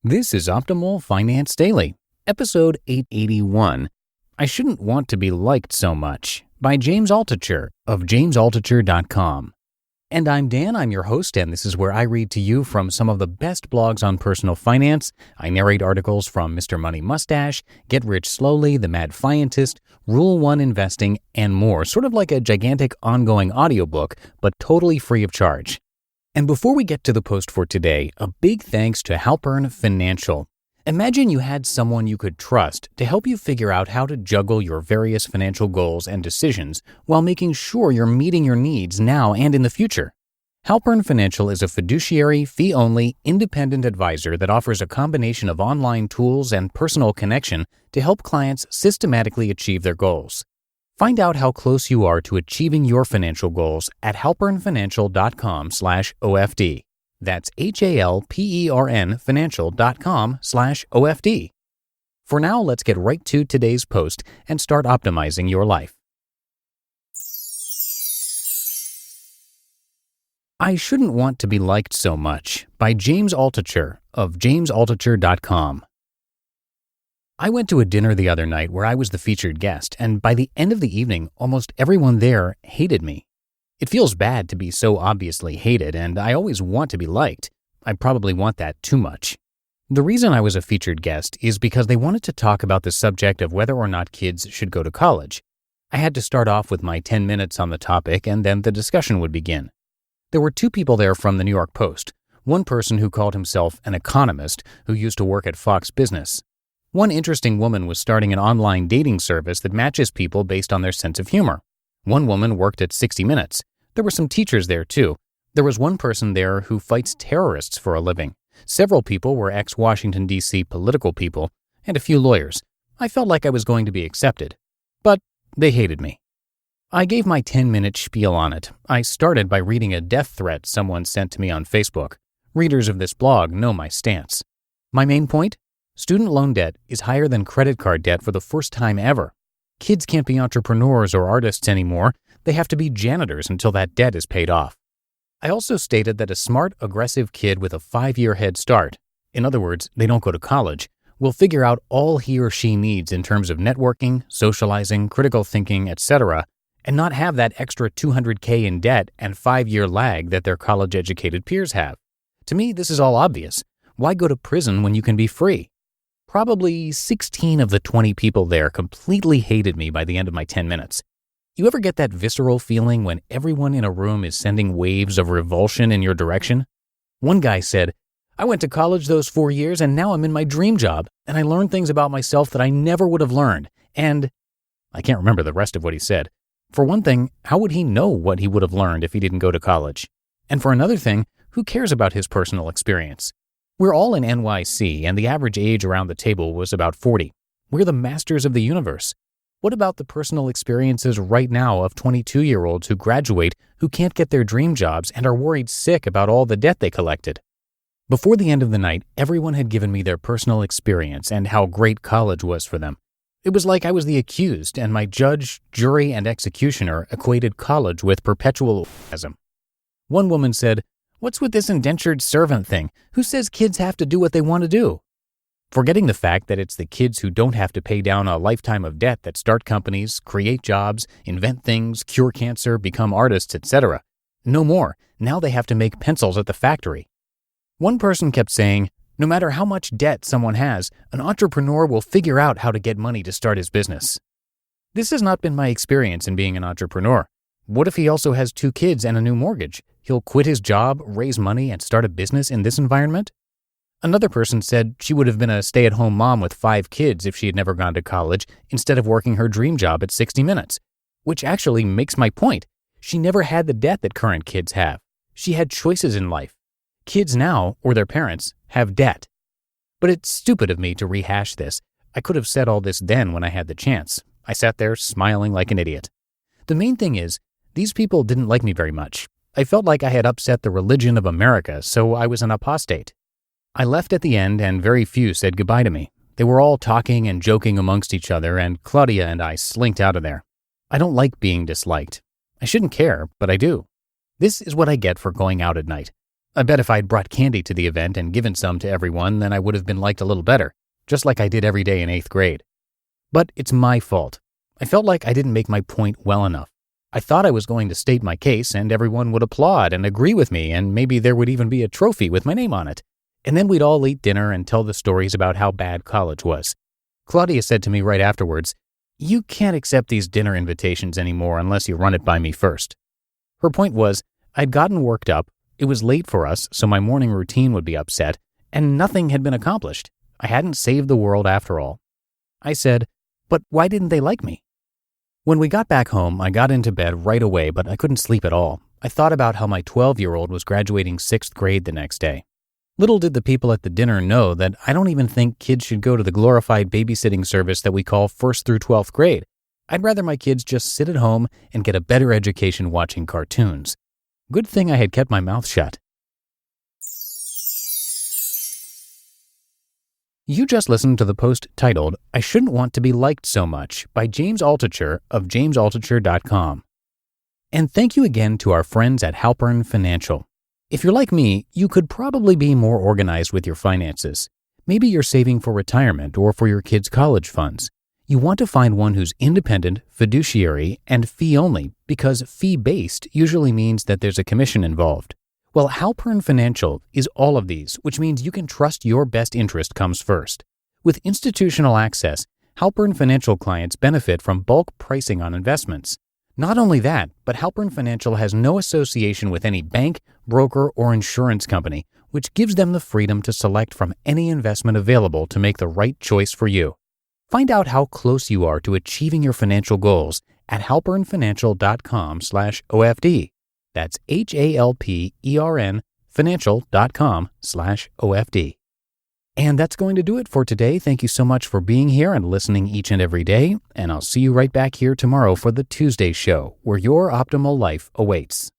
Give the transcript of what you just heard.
This is Optimal Finance Daily, episode 881, I Shouldn't Want to Be Liked So Much, by James Altucher of jamesaltucher.com. And I'm Dan, I'm your host, and this is where I read to you from some of the best blogs on personal finance. I narrate articles from Mr. Money Mustache, Get Rich Slowly, The Mad Fientist, Rule 1 Investing, and more, sort of like a gigantic ongoing audiobook, but totally free of charge. And before we get to the post for today, a big thanks to Halpern Financial. Imagine you had someone you could trust to help you figure out how to juggle your various financial goals and decisions while making sure you're meeting your needs now and in the future. Halpern Financial is a fiduciary, fee-only, independent advisor that offers a combination of online tools and personal connection to help clients systematically achieve their goals. Find out how close you are to achieving your financial goals at halpernfinancial.com/OFD. That's HALPERN financial.com/OFD. For now, let's get right to today's post and start optimizing your life. I Shouldn't Want to Be Liked So Much, by James Altucher of jamesaltucher.com. I went to a dinner the other night where I was the featured guest, and by the end of the evening, almost everyone there hated me. It feels bad to be so obviously hated, and I always want to be liked. I probably want that too much. The reason I was a featured guest is because they wanted to talk about the subject of whether or not kids should go to college. I had to start off with my 10 minutes on the topic, and then the discussion would begin. There were two people there from the New York Post, one person who called himself an economist who used to work at Fox Business. One interesting woman was starting an online dating service that matches people based on their sense of humor. One woman worked at 60 Minutes. There were some teachers there too. There was one person there who fights terrorists for a living. Several people were ex-Washington, D.C. political people, and a few lawyers. I felt like I was going to be accepted. But they hated me. I gave my 10-minute spiel on it. I started by reading a death threat someone sent to me on Facebook. Readers of this blog know my stance. My main point? Student loan debt is higher than credit card debt for the first time ever. Kids can't be entrepreneurs or artists anymore. They have to be janitors until that debt is paid off. I also stated that a smart, aggressive kid with a 5-year head start, in other words, they don't go to college, will figure out all he or she needs in terms of networking, socializing, critical thinking, etc., and not have that extra $200K in debt and 5-year lag that their college-educated peers have. To me, this is all obvious. Why go to prison when you can be free? Probably 16 of the 20 people there completely hated me by the end of my 10 minutes. You ever get that visceral feeling when everyone in a room is sending waves of revulsion in your direction? One guy said, I went to college those 4 years and now I'm in my dream job and I learned things about myself that I never would have learned. And I can't remember the rest of what he said. For one thing, how would he know what he would have learned if he didn't go to college? And for another thing, who cares about his personal experience? We're all in NYC, and the average age around the table was about 40. We're the masters of the universe. What about the personal experiences right now of 22-year-olds who graduate, who can't get their dream jobs, and are worried sick about all the debt they collected? Before the end of the night, everyone had given me their personal experience and how great college was for them. It was like I was the accused, and my judge, jury, and executioner equated college with perpetual orgasm. One woman said, What's with this indentured servant thing? Who says kids have to do what they want to do? Forgetting the fact that it's the kids who don't have to pay down a lifetime of debt that start companies, create jobs, invent things, cure cancer, become artists, etc. No more. Now they have to make pencils at the factory. One person kept saying, no matter how much debt someone has, an entrepreneur will figure out how to get money to start his business. This has not been my experience in being an entrepreneur. What if he also has 2 kids and a new mortgage? He'll quit his job, raise money, and start a business in this environment? Another person said she would have been a stay-at-home mom with 5 kids if she had never gone to college instead of working her dream job at 60 Minutes, which actually makes my point. She never had the debt that current kids have. She had choices in life. Kids now, or their parents, have debt. But it's stupid of me to rehash this. I could have said all this then when I had the chance. I sat there smiling like an idiot. The main thing is, these people didn't like me very much. I felt like I had upset the religion of America, so I was an apostate. I left at the end and very few said goodbye to me. They were all talking and joking amongst each other, and Claudia and I slinked out of there. I don't like being disliked. I shouldn't care, but I do. This is what I get for going out at night. I bet if I'd brought candy to the event and given some to everyone, then I would have been liked a little better, just like I did every day in 8th grade. But it's my fault. I felt like I didn't make my point well enough. I thought I was going to state my case and everyone would applaud and agree with me, and maybe there would even be a trophy with my name on it. And then we'd all eat dinner and tell the stories about how bad college was. Claudia said to me right afterwards, "You can't accept these dinner invitations anymore unless you run it by me first." Her point was, I'd gotten worked up, it was late for us, so my morning routine would be upset, and nothing had been accomplished. I hadn't saved the world after all. I said, "But why didn't they like me?" When we got back home, I got into bed right away, but I couldn't sleep at all. I thought about how my 12-year-old was graduating 6th grade the next day. Little did the people at the dinner know that I don't even think kids should go to the glorified babysitting service that we call 1st through 12th grade. I'd rather my kids just sit at home and get a better education watching cartoons. Good thing I had kept my mouth shut. You just listened to the post titled, "I Shouldn't Want to Be Liked So Much" by James Altucher of jamesaltucher.com. And thank you again to our friends at Halpern Financial. If you're like me, you could probably be more organized with your finances. Maybe you're saving for retirement or for your kids' college funds. You want to find one who's independent, fiduciary, and fee-only, because fee-based usually means that there's a commission involved. Well, Halpern Financial is all of these, which means you can trust your best interest comes first. With institutional access, Halpern Financial clients benefit from bulk pricing on investments. Not only that, but Halpern Financial has no association with any bank, broker, or insurance company, which gives them the freedom to select from any investment available to make the right choice for you. Find out how close you are to achieving your financial goals at halpernfinancial.com/OFD. That's HALPERN financial.com/OFD. And that's going to do it for today. Thank you so much for being here and listening each and every day. And I'll see you right back here tomorrow for the Tuesday show, where your optimal life awaits.